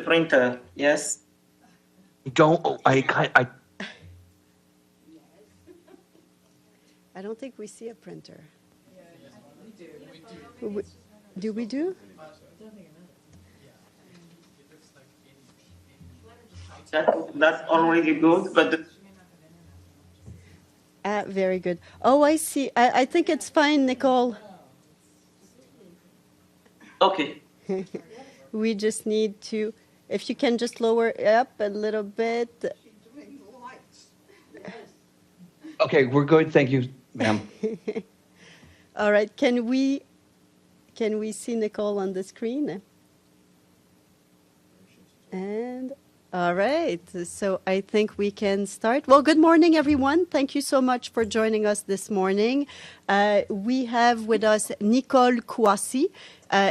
printer, yes? I don't think we see a printer. Do we do? That's already good, but very good. Oh, I see. I think it's fine, Nicole. okay. We just need to, if you can just lower up a little bit. Okay, we're good. Thank you, ma'am. All right. Can we see Nicole on the screen? And all right. So I think we can start. Well, good morning, everyone. Thank you so much for joining us this morning. We have with us Nicole Kouassi.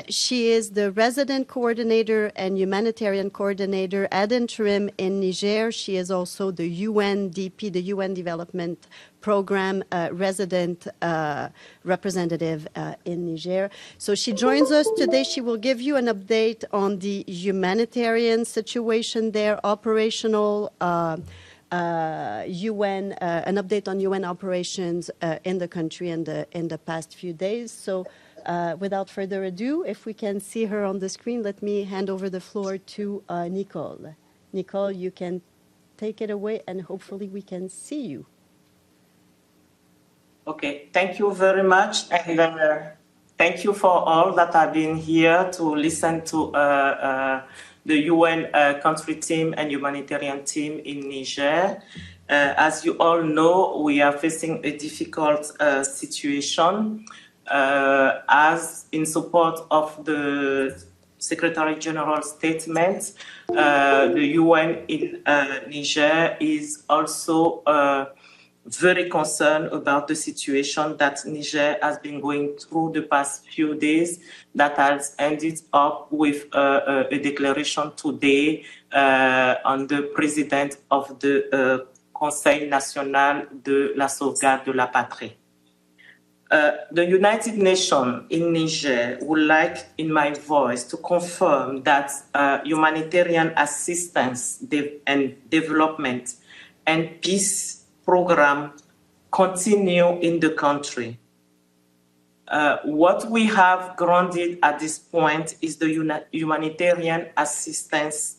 She is the resident coordinator and humanitarian coordinator ad interim in Niger. She is also the UNDP, the UN Development Program resident representative in Niger. So she joins us today. She will give you an update on the humanitarian situation there, operational UN, an update on UN operations in the country in the past few days. So without further ado, if we can see her on the screen, let me hand over the floor to Nicole. Nicole, you can take it away and hopefully we can see you. Okay, thank you very much. And thank you for all that have been here to listen to the UN country team and humanitarian team in Niger. As you all know, we are facing a difficult situation. As in support of the Secretary General's statement, the UN in Niger is also very concerned about the situation that Niger has been going through the past few days that has ended up with a declaration today on the President of the Conseil National de la Sauvegarde de la Patrie. The United Nations in Niger would like, in my voice, to confirm that humanitarian assistance and development and peace program continue in the country. What we have granted at this point is the humanitarian assistance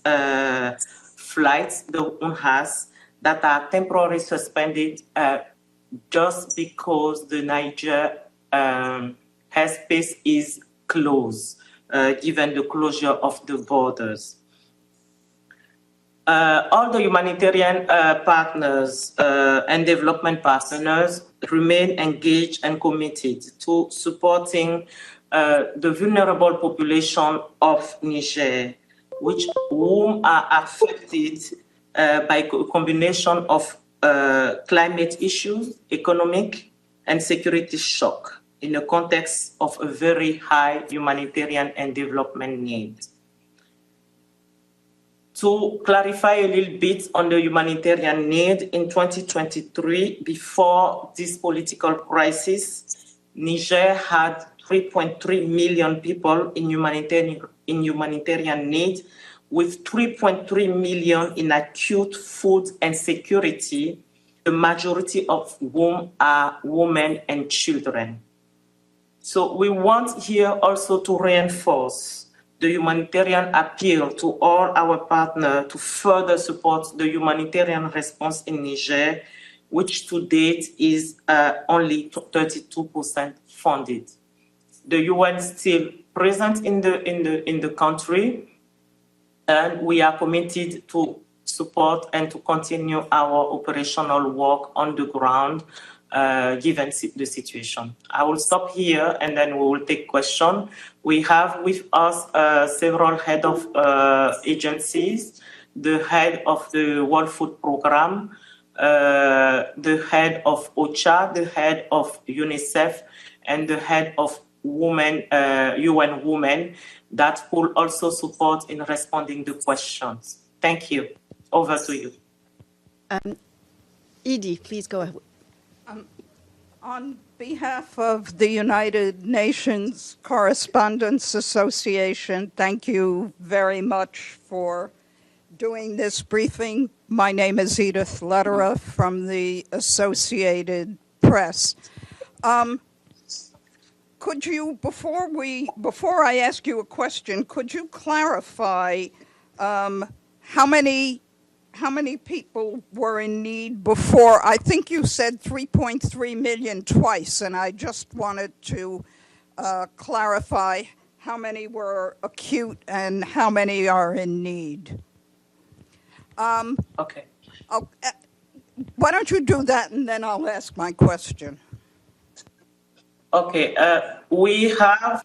flights, the UNHAS, that are temporarily suspended just because the Niger airspace is closed, given the closure of the borders. All the humanitarian partners and development partners remain engaged and committed to supporting the vulnerable population of Niger, whom are affected by a combination of climate issues, economic and security shock in the context of a very high humanitarian and development need. To clarify a little bit on the humanitarian need, in 2023, before this political crisis, Niger had 3.3 million people in humanitarian need, with 3.3 million in acute food and security, the majority of whom are women and children. So we want here also to reinforce the humanitarian appeal to all our partners to further support the humanitarian response in Niger, which to date is only 32% funded. The UN is still present in the country, and we are committed to support and to continue our operational work on the ground, given the situation. I will stop here and then we will take questions. We have with us several heads of agencies, the head of the World Food Programme, the head of OCHA, the head of UNICEF, and the head of UN Women that will also support in responding to questions. Thank you. Over to you. Edie, please go ahead. On behalf of the United Nations Correspondents Association, thank you very much for doing this briefing. My name is Edith Lederer from the Associated Press. Could you, before I ask you a question, could you clarify how many people were in need before? I think you said 3.3 million twice, and I just wanted to clarify how many were acute and how many are in need. Okay. Why don't you do that, and then I'll ask my question. Okay. We have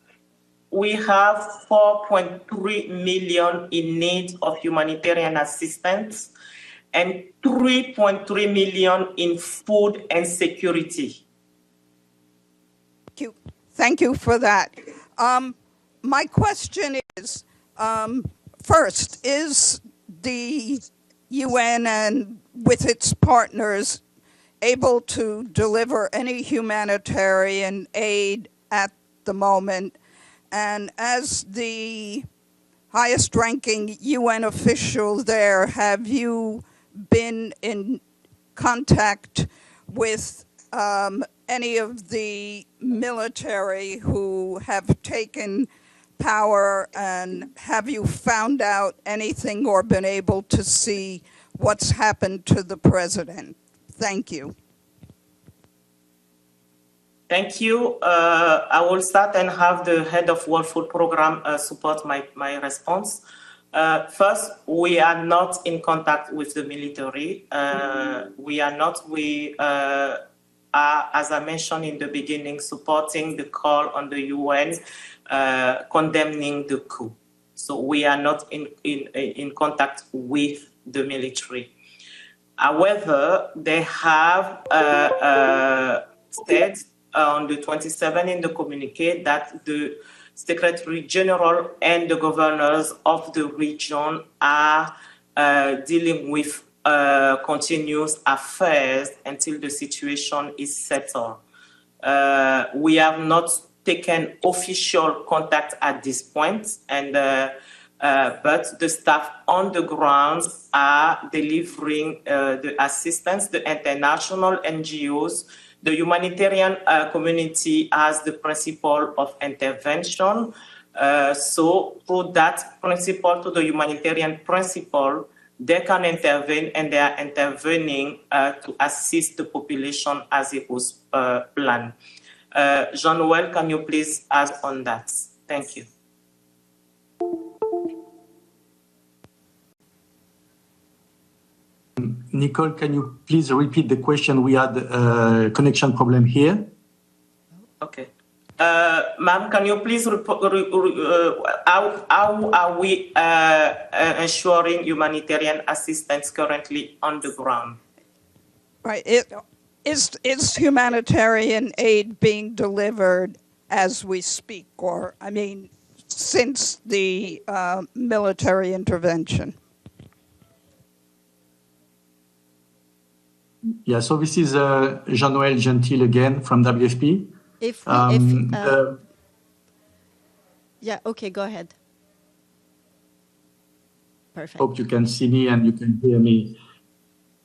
4.3 million in need of humanitarian assistance and 3.3 million in food and security. Thank you for that. My question is, first, is the UN and with its partners able to deliver any humanitarian aid at the moment? And as the highest ranking UN official there, have you been in contact with any of the military who have taken power, and have you found out anything or been able to see what's happened to the president? Thank you. Thank you. I will start and have the head of World Food Program support my response. First, we are not in contact with the military. We are, as I mentioned in the beginning, supporting the call on the UN condemning the coup. So we are not in contact with the military. However, they have said on the 27th in the communiqué that the Secretary General and the governors of the region are dealing with continuous affairs until the situation is settled. We have not taken official contact at this point, and but the staff on the ground are delivering the assistance. The international NGOs, the humanitarian community has the principle of intervention. So through that principle, to the humanitarian principle, they can intervene, and they are intervening to assist the population as it was planned. Jean-Noël, can you please add on that? Thank you. Nicole, can you please repeat the question? We had a connection problem here. Okay. Ma'am, can you please how are we ensuring humanitarian assistance currently on the ground? Right. Is humanitarian aid being delivered as we speak, or, I mean, since the military intervention? Yeah, so this is Jean-Noël Gentil again from WFP. Yeah, okay, go ahead. Perfect. Hope you can see me and you can hear me.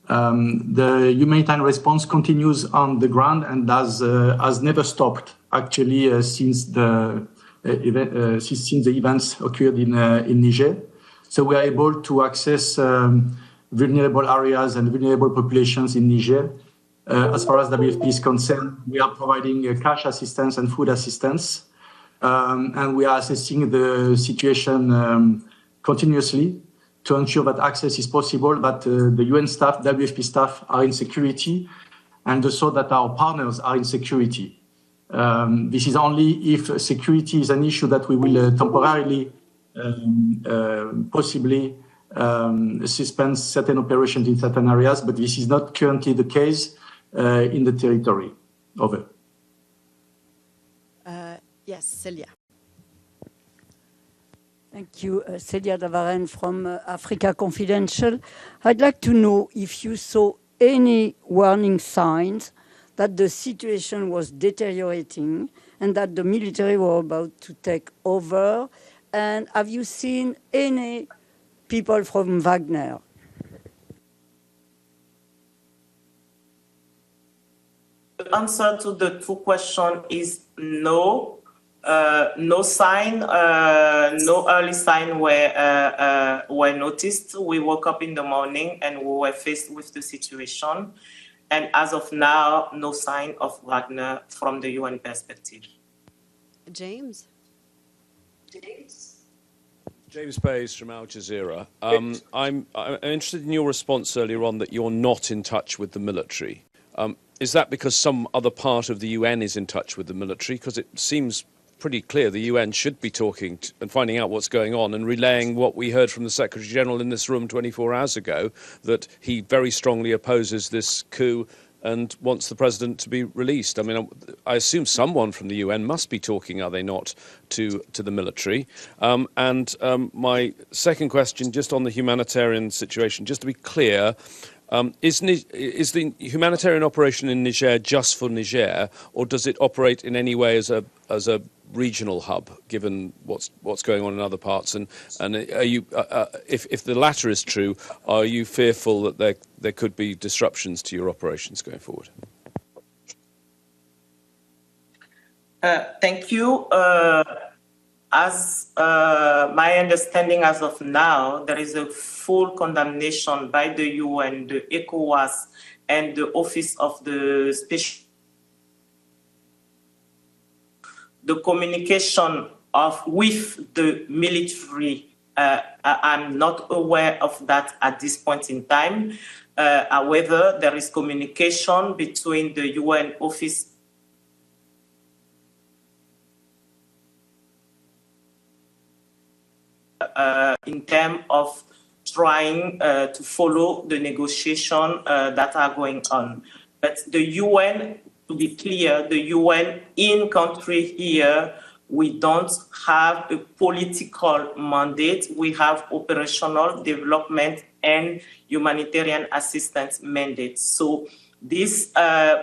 The humanitarian response continues on the ground and has never stopped, actually, since the events occurred in Niger. So we are able to access vulnerable areas and vulnerable populations in Niger. As far as WFP is concerned, we are providing cash assistance and food assistance, and we are assessing the situation continuously to ensure that access is possible, that the UN staff, WFP staff are in security, and also that our partners are in security. This is only if security is an issue that we will temporarily, possibly, suspend certain operations in certain areas, but this is not currently the case in the territory. Over. Yes, Celia. Thank you, Celia Davaren from Africa Confidential. I'd like to know if you saw any warning signs that the situation was deteriorating and that the military were about to take over? And have you seen any people from Wagner? The answer to the two questions is no. No sign, no early sign were noticed. We woke up in the morning and we were faced with the situation. And as of now, no sign of Wagner from the UN perspective. James? James Bays from Al Jazeera. I'm interested in your response earlier on that you're not in touch with the military. Is that because some other part of the UN is in touch with the military? Because it seems pretty clear the UN should be talking and finding out what's going on and relaying what we heard from the Secretary General in this room 24 hours ago, that he very strongly opposes this coup and wants the president to be released. I mean, I assume someone from the UN must be talking, are they not, to the military? My second question, just on the humanitarian situation, just to be clear, is the humanitarian operation in Niger just for Niger, or does it operate in any way as a regional hub, given what's going on in other parts? And are you, if the latter is true, are you fearful that there could be disruptions to your operations going forward? Thank you. As my understanding as of now, there is a full condemnation by the UN, the ECOWAS, and the Office of the Special. The communication with the military, I'm not aware of that at this point in time. However, there is communication between the UN Office in terms of trying to follow the negotiations that are going on. But the UN, to be clear, the UN in country here, we don't have a political mandate. We have operational development and humanitarian assistance mandate. So this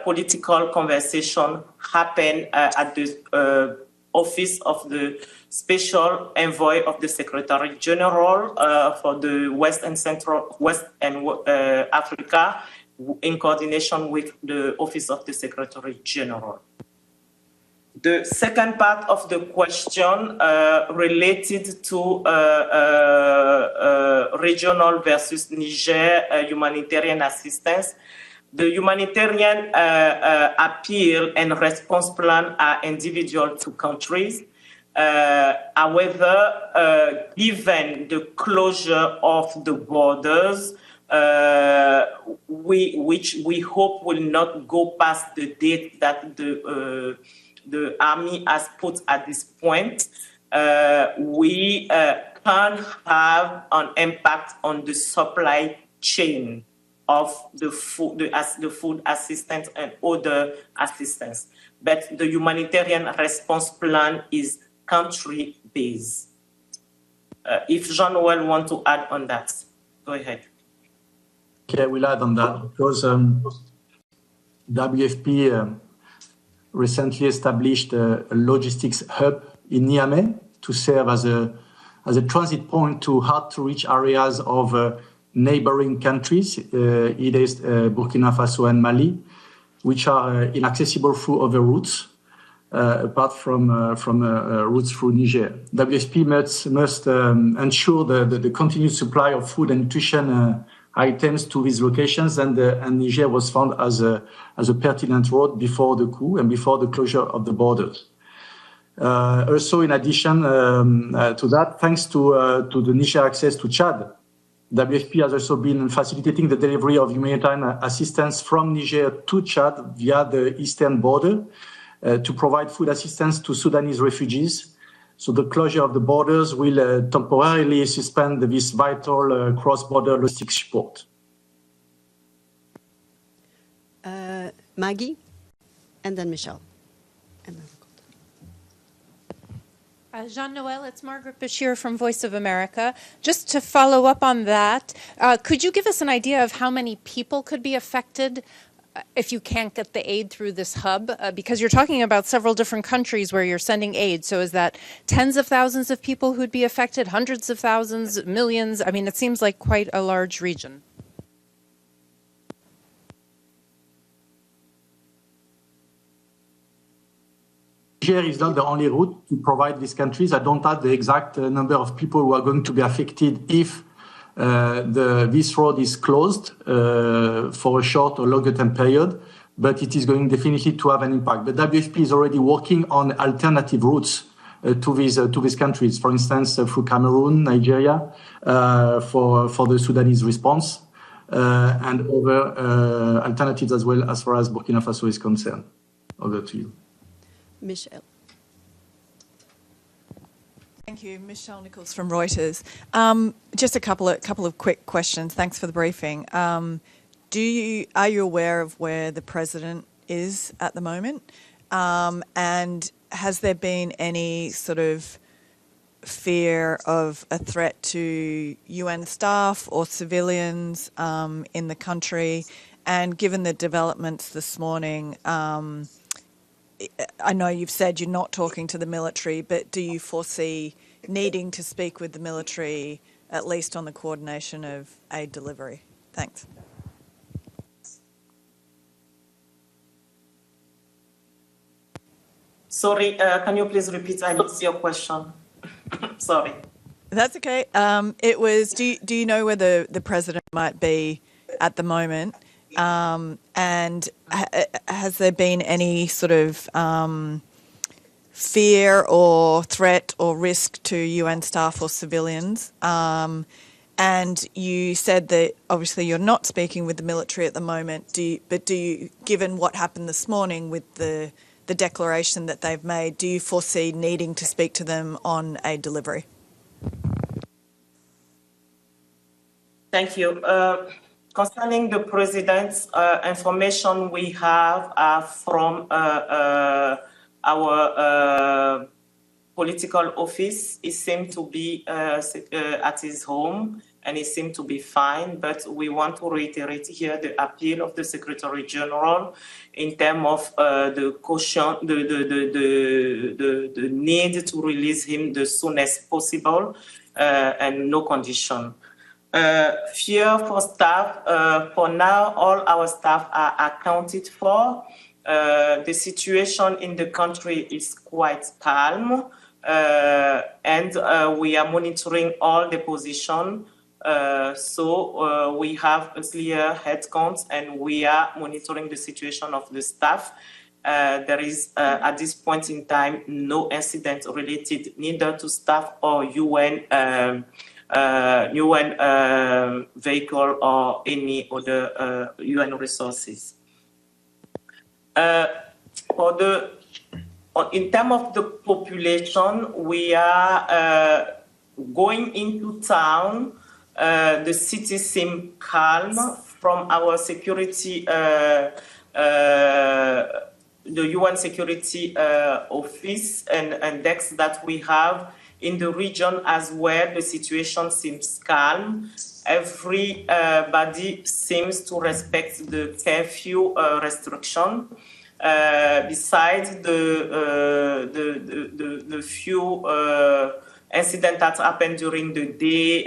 political conversation happened at the Office of the Special Envoy of the Secretary General for the West and Africa, in coordination with the Office of the Secretary General. The second part of the question related to regional versus Niger humanitarian assistance. The humanitarian appeal and response plan are individual to countries. However, given the closure of the borders, which we hope will not go past the date that the army has put at this point, we can have an impact on the supply chain of the food assistance and other assistance. But the humanitarian response plan is country-based. If Jean-Noël wants to add on that, go ahead. Okay, I will add on that because WFP recently established a logistics hub in Niamey to serve as a transit point to hard-to-reach areas of neighboring countries, either Burkina Faso and Mali, which are inaccessible through other routes, apart from routes through Niger. WFP must ensure the continued supply of food and nutrition items to these locations, and Niger was found as a pertinent road before the coup and before the closure of the borders. Also, in addition to that, thanks to the Niger access to Chad, WFP has also been facilitating the delivery of humanitarian assistance from Niger to Chad via the eastern border to provide food assistance to Sudanese refugees. So the closure of the borders will temporarily suspend this vital cross-border logistics support. Maggie, and then Michelle. And then Jean-Noël, it's Margaret Bashir from Voice of America. Just to follow up on that, could you give us an idea of how many people could be affected if you can't get the aid through this hub? Because you're talking about several different countries where you're sending aid. So is that tens of thousands of people who'd be affected, hundreds of thousands, millions? I mean, it seems like quite a large region. Niger is not the only route to provide these countries. I don't have the exact number of people who are going to be affected if this road is closed for a short or longer term period, but it is going definitely to have an impact. But WFP is already working on alternative routes to these countries, for instance, through Cameroon, Nigeria, for the Sudanese response, and other alternatives as well as far as Burkina Faso is concerned. Over to you. Michelle. Thank you. Michelle Nichols from Reuters. Just a couple of quick questions. Thanks for the briefing. Are you aware of where the president is at the moment? And has there been any sort of fear of a threat to UN staff or civilians in the country? And given the developments this morning, I know you've said you're not talking to the military, but do you foresee needing to speak with the military, at least on the coordination of aid delivery? Thanks. Sorry, can you please repeat? I missed your question. Sorry. That's okay. It was, do you know where the president might be at the moment? And has there been any sort of fear or threat or risk to UN staff or civilians? And you said that obviously you're not speaking with the military at the moment. Given what happened this morning with the declaration that they've made, do you foresee needing to speak to them on aid delivery? Thank you. Concerning the president's information we have from our political office, he seemed to be at his home and he seemed to be fine, but we want to reiterate here the appeal of the Secretary General in terms of the caution, the need to release him the soonest possible and no condition. Fear for staff, for now, all our staff are accounted for. The situation in the country is quite calm, and we are monitoring all the positions. So we have a clear head count, and we are monitoring the situation of the staff. There is, at this point in time, no incident related neither to staff or UN vehicle or any other UN resources. In terms of the population, we are going into town. The city seems calm from our security, the UN security office and decks that we have. In the region as well, the situation seems calm. Everybody seems to respect the curfew restriction. Besides the few incidents that happened during the day,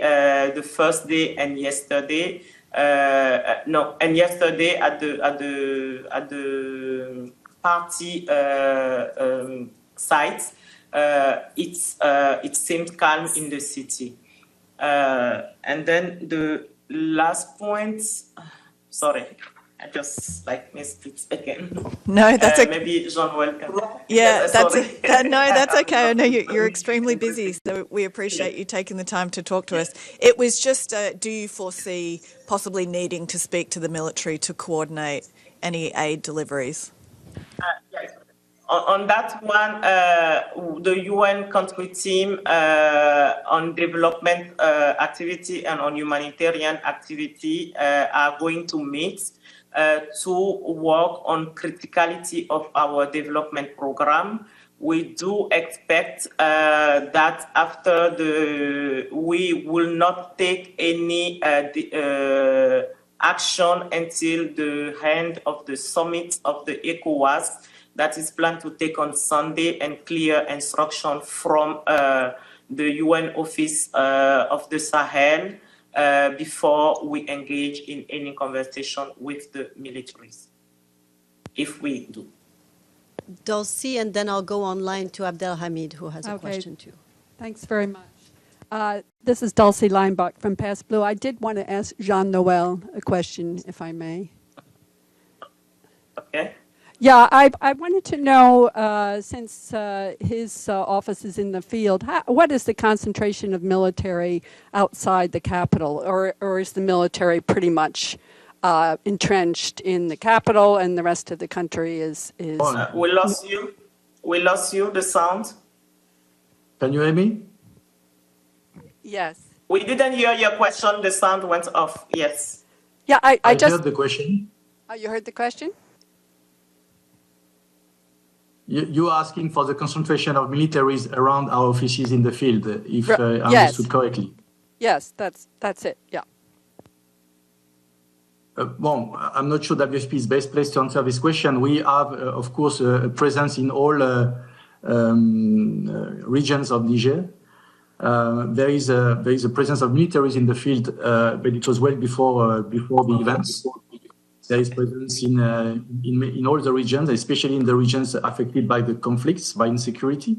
the first day and yesterday. Yesterday at the party site. It seemed calm in the city. And then the last point, sorry, I just missed it again. No, that's okay. Maybe Jean-Noel can. Yeah, that's okay. I know you're extremely busy, so we appreciate you taking the time to talk to us. It was just, do you foresee possibly needing to speak to the military to coordinate any aid deliveries? Yes. On that one, the UN country team on development activity and on humanitarian activity are going to meet to work on criticality of our development program. We do expect that after we will not take any action until the end of the summit of the ECOWAS that is planned to take on Sunday, and clear instruction from the UN Office of the Sahel before we engage in any conversation with the militaries, if we do. Dulcie, and then I'll go online to Abdelhamid, who has a question too. Thanks very much. This is Dulcie Leinbach from Pass Blue. I did want to ask Jean-Noel a question, if I may. Okay. Yeah, I wanted to know, since his office is in the field, what is the concentration of military outside the capital, or is the military pretty much entrenched in the capital and the rest of the country is... We lost you. We lost you, the sound. Can you hear me? Yes. We didn't hear your question. The sound went off. Yes. Yeah, I just... heard the question. Oh, you heard the question? You are asking for the concentration of militaries around our offices in the field, if I yes. understood correctly. Yes, that's it, yeah. Well, I'm not sure WFP is best placed to answer this question. We have, of course, a presence in all regions of Niger. There is a presence of militaries in the field, but it was well before the events. There is presence in all the regions, especially in the regions affected by the conflicts, by insecurity.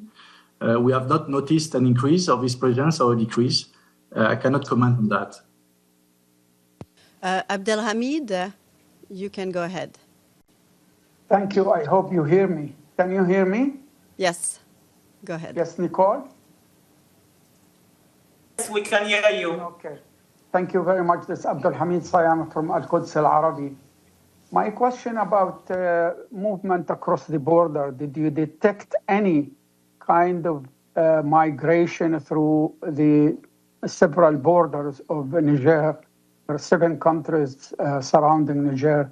We have not noticed an increase of this presence or a decrease. I cannot comment on that. Abdelhamid, you can go ahead. Thank you. I hope you hear me. Can you hear me? Yes, go ahead. Yes, Nicole? Yes, we can hear you. Okay. Thank you very much. This is Abdelhamid Sayam from Al-Quds Al-Arabi. My question about movement across the border, did you detect any kind of migration through the several borders of Niger? There are 7 countries surrounding Niger.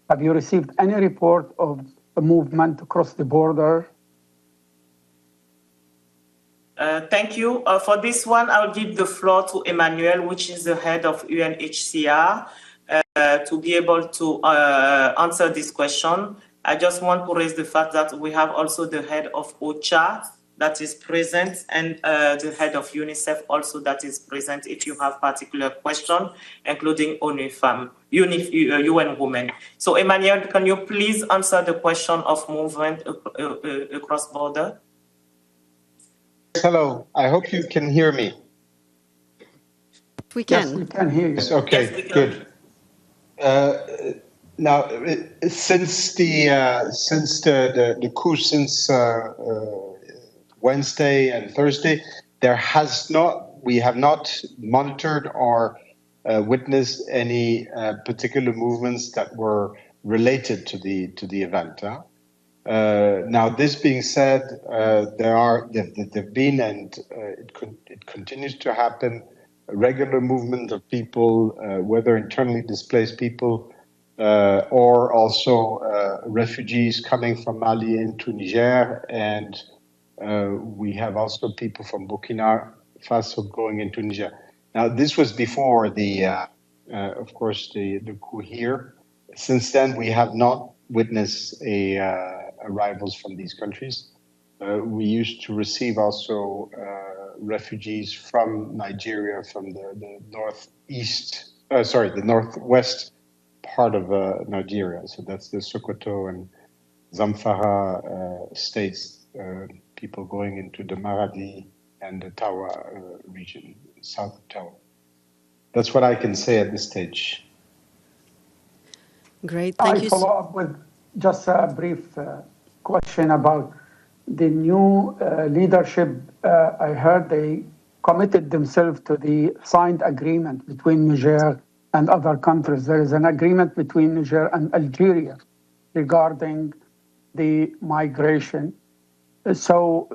Have you received any report of a movement across the border? Thank you. For this one, I'll give the floor to Emmanuel, which is the head of UNHCR, to be able to answer this question. I just want to raise the fact that we have also the head of OCHA that is present, and the head of UNICEF also that is present if you have particular question, including UN Women. So Emmanuel, can you please answer the question of movement across border? Hello, I hope you can hear me. We can. Yes, we can hear you. Okay, Yes, we can. good. Now, since the coup, since Wednesday and Thursday, we have not monitored or witnessed any particular movements that were related to the event. Now, this being said, there've been, and it continues to happen, a regular movement of people, whether internally displaced people or also refugees coming from Mali into Niger, and we have also people from Burkina Faso going into Niger. Now, this was before of course, the coup here. Since then, we have not witnessed arrivals from these countries. We used to receive also refugees from Nigeria, from the northwest part of Nigeria. So that's the Sokoto and Zamfara states, people going into the Maradi and the Tawa region, south of Tawa. That's what I can say at this stage. Great, thank you. I follow up with just a brief question about the new leadership. I heard they committed themselves to the signed agreement between Niger and other countries. There is an agreement between Niger and Algeria regarding the migration. So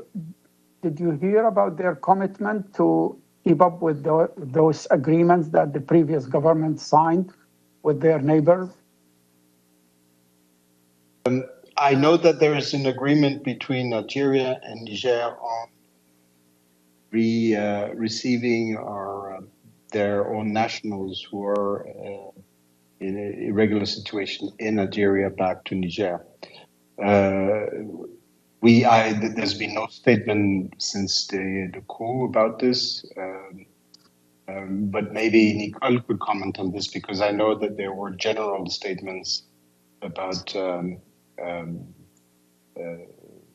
did you hear about their commitment to keep up with those agreements that the previous government signed with their neighbors? I know that there is an agreement between Algeria and Niger on receiving their own nationals who are in an irregular situation in Nigeria back to Niger. There's been no statement since the coup about this, but maybe Nicole could comment on this, because I know that there were general statements about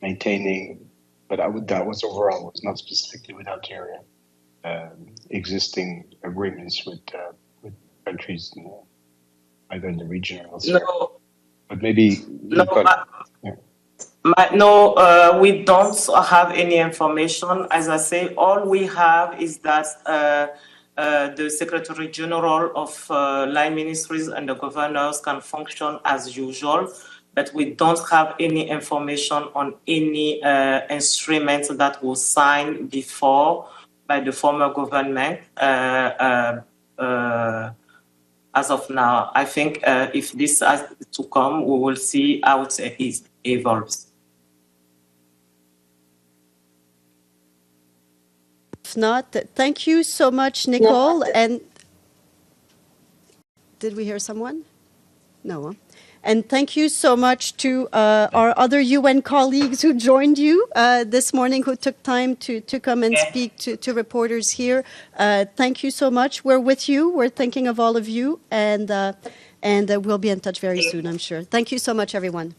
maintaining, but that was overall, it was not specifically with Algeria, existing agreements with countries, either in the region or elsewhere. No, But maybe Nicole. No, we don't have any information. As I say, all we have is that the Secretary General of line ministries and the governors can function as usual, but we don't have any information on any instruments that was signed before by the former government. As of now, I think if this has to come, we will see how it evolves. If not, thank you so much, Nicole. And did we hear someone? No. And thank you so much to our other UN colleagues who joined you this morning, who took time to come and speak to reporters here. Thank you so much. We're with you. We're thinking of all of you. And we'll be in touch very soon, I'm sure. Thank you so much, everyone.